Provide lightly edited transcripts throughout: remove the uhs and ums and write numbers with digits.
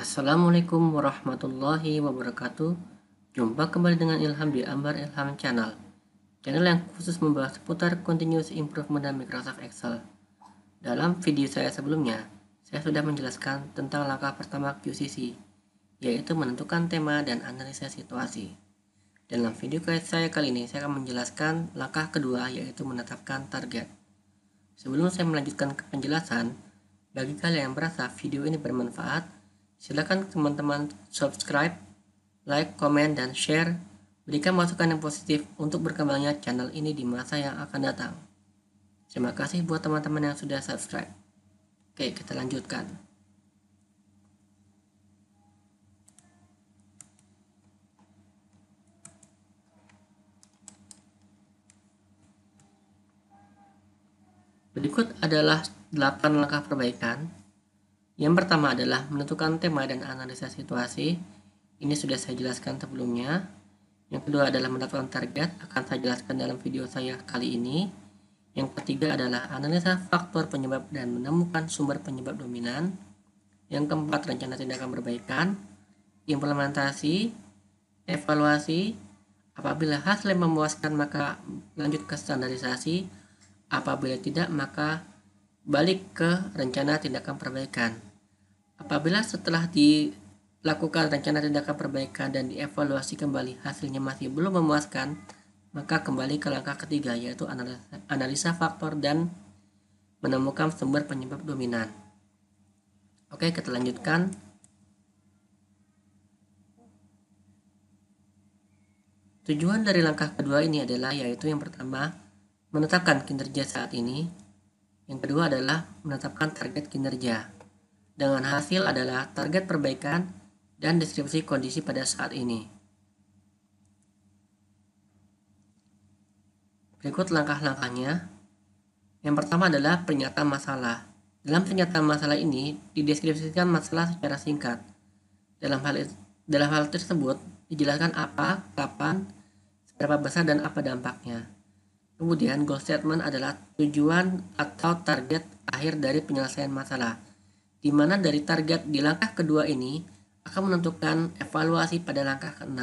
Assalamualaikum warahmatullahi wabarakatuh. Jumpa kembali dengan Ilham di Ambar Ilham Channel yang khusus membahas seputar continuous improvement dan Microsoft Excel. Dalam video saya sebelumnya, saya sudah menjelaskan tentang langkah pertama QCC, yaitu menentukan tema dan analisa situasi. Dalam video saya kali ini, saya akan menjelaskan langkah kedua, yaitu menetapkan target. Sebelum saya melanjutkan ke penjelasan, bagi kalian yang merasa video ini bermanfaat, silakan teman-teman subscribe, like, komen, dan share. Berikan masukan yang positif untuk berkembangnya channel ini di masa yang akan datang. Terima kasih buat teman-teman yang sudah subscribe. Oke, kita lanjutkan. Berikut adalah 8 langkah perbaikan. Yang pertama adalah menentukan tema dan analisa situasi. Ini sudah saya jelaskan sebelumnya. Yang kedua adalah menentukan target, akan saya jelaskan dalam video saya kali ini. Yang ketiga adalah analisa faktor penyebab dan menemukan sumber penyebab dominan. Yang keempat, rencana tindakan perbaikan, implementasi, evaluasi. Apabila hasilnya memuaskan maka lanjut ke standarisasi. Apabila tidak maka balik ke rencana tindakan perbaikan. Apabila setelah dilakukan rencana tindakan perbaikan dan dievaluasi kembali hasilnya masih belum memuaskan, maka kembali ke langkah ketiga, yaitu analisa faktor dan menemukan sumber penyebab dominan. Oke, kita lanjutkan. Tujuan dari langkah kedua ini adalah, yaitu yang pertama, menetapkan kinerja saat ini. Yang kedua adalah menetapkan target kinerja. Dengan hasil adalah target perbaikan dan deskripsi kondisi pada saat ini. Berikut langkah-langkahnya. Yang pertama adalah pernyataan masalah. Dalam pernyataan masalah ini dideskripsikan masalah secara singkat. Dalam hal tersebut dijelaskan apa, kapan, seberapa besar, dan apa dampaknya. Kemudian goal statement adalah tujuan atau target akhir dari penyelesaian masalah, di mana dari target di langkah kedua ini akan menentukan evaluasi pada langkah ke-6.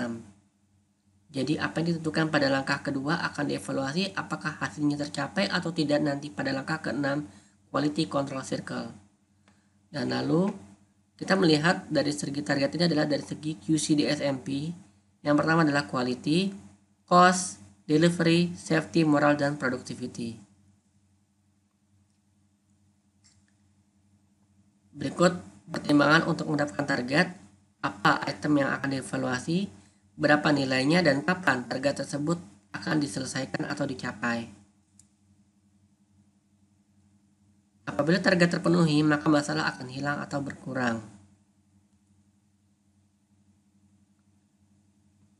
Jadi apa yang ditentukan pada langkah kedua akan dievaluasi apakah hasilnya tercapai atau tidak nanti pada langkah ke-6, quality control circle. Dan lalu kita melihat dari segi target ini adalah dari segi QCD-SMP. Yang pertama adalah quality, cost, delivery, safety, moral, dan productivity. Berikut pertimbangan untuk mendapatkan target, apa item yang akan dievaluasi, berapa nilainya, dan kapan target tersebut akan diselesaikan atau dicapai. Apabila target terpenuhi, maka masalah akan hilang atau berkurang.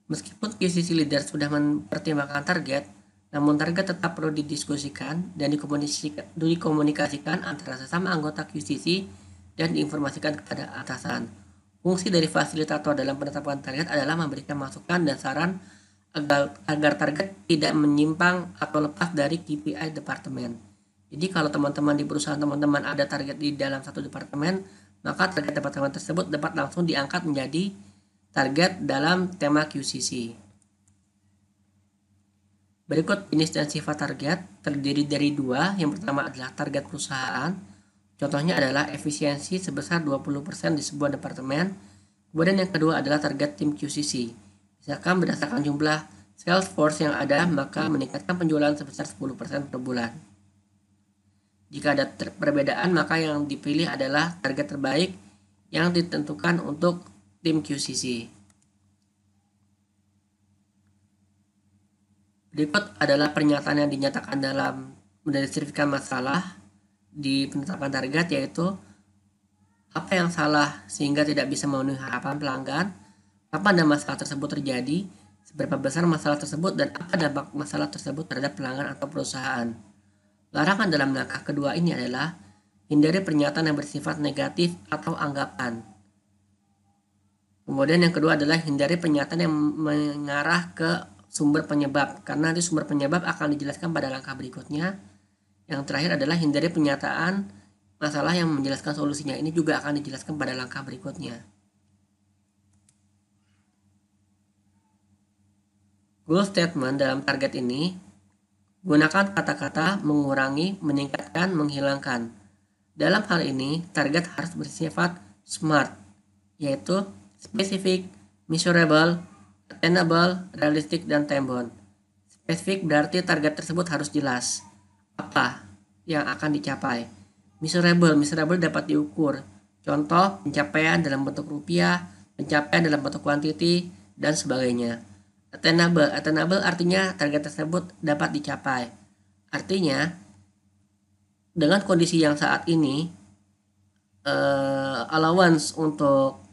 Meskipun QCC leader sudah mempertimbangkan target, namun target tetap perlu didiskusikan dan dikomunikasikan antara sesama anggota QCC dan diinformasikan kepada atasan. Fungsi dari fasilitator dalam penetapan target adalah memberikan masukan dan saran agar target tidak menyimpang atau lepas dari KPI departemen. Jadi kalau teman-teman di perusahaan teman-teman ada target di dalam satu departemen, maka target departemen tersebut dapat langsung diangkat menjadi target dalam tema QCC. Berikut jenis dan sifat target terdiri dari dua. Yang pertama adalah target perusahaan. Contohnya adalah efisiensi sebesar 20% di sebuah departemen. Kemudian yang kedua adalah target tim QCC. Misalkan berdasarkan jumlah sales force yang ada, maka meningkatkan penjualan sebesar 10% per bulan. Jika ada perbedaan, maka yang dipilih adalah target terbaik yang ditentukan untuk tim QCC. Berikut adalah pernyataan yang dinyatakan dalam mendeskripsikan masalah di penetapan target, yaitu apa yang salah sehingga tidak bisa memenuhi harapan pelanggan, kapan dan masalah tersebut terjadi, seberapa besar masalah tersebut, dan apa dampak masalah tersebut terhadap pelanggan atau perusahaan. Larangan dalam langkah kedua ini adalah hindari pernyataan yang bersifat negatif atau anggapan. Kemudian yang kedua adalah hindari pernyataan yang mengarah ke sumber penyebab, karena nanti sumber penyebab akan dijelaskan pada langkah berikutnya. Yang terakhir adalah hindari pernyataan masalah yang menjelaskan solusinya, ini juga akan dijelaskan pada langkah berikutnya. Goal statement dalam target ini gunakan kata-kata mengurangi, meningkatkan, menghilangkan. Dalam hal ini, target harus bersifat SMART, yaitu spesifik, measurable, attainable, realistic, dan time-bound. Spesifik berarti target tersebut harus jelas apa yang akan dicapai. Measurable dapat diukur. Contoh, pencapaian dalam bentuk rupiah, pencapaian dalam bentuk kuantiti, dan sebagainya. Attainable artinya target tersebut dapat dicapai. Artinya, dengan kondisi yang saat ini, allowance untuk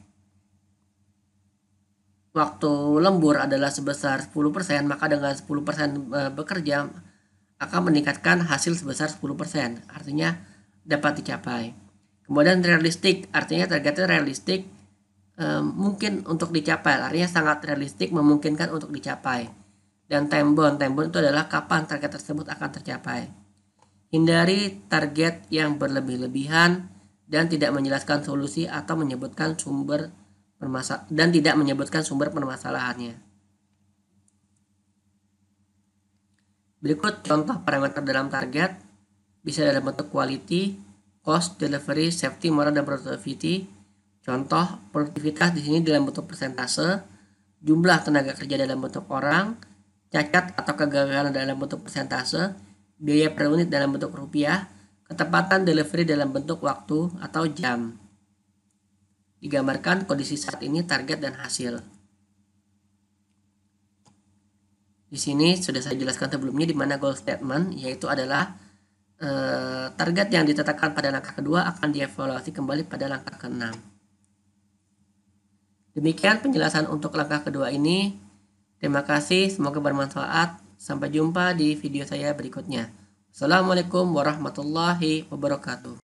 waktu lembur adalah sebesar 10%, maka dengan 10% bekerja akan meningkatkan hasil sebesar 10%, artinya dapat dicapai. Kemudian realistik, artinya targetnya realistik, mungkin untuk dicapai, artinya sangat realistik, memungkinkan untuk dicapai. Dan time bound itu adalah kapan target tersebut akan tercapai. Hindari target yang berlebih-lebihan dan tidak menjelaskan solusi atau menyebutkan sumber permasalahannya. Berikut contoh parameter dalam target, bisa dalam bentuk quality, cost, delivery, safety, moral, dan productivity. Contoh produktivitas di sini dalam bentuk persentase, jumlah tenaga kerja dalam bentuk orang, cacat atau kegagalan dalam bentuk persentase, biaya per unit dalam bentuk rupiah, ketepatan delivery dalam bentuk waktu atau jam. Digambarkan kondisi saat ini, target dan hasil. Di sini sudah saya jelaskan sebelumnya di mana goal statement, yaitu adalah target yang ditetapkan pada langkah kedua akan dievaluasi kembali pada langkah ke-6. Demikian penjelasan untuk langkah kedua ini. Terima kasih, semoga bermanfaat. Sampai jumpa di video saya berikutnya. Assalamualaikum warahmatullahi wabarakatuh.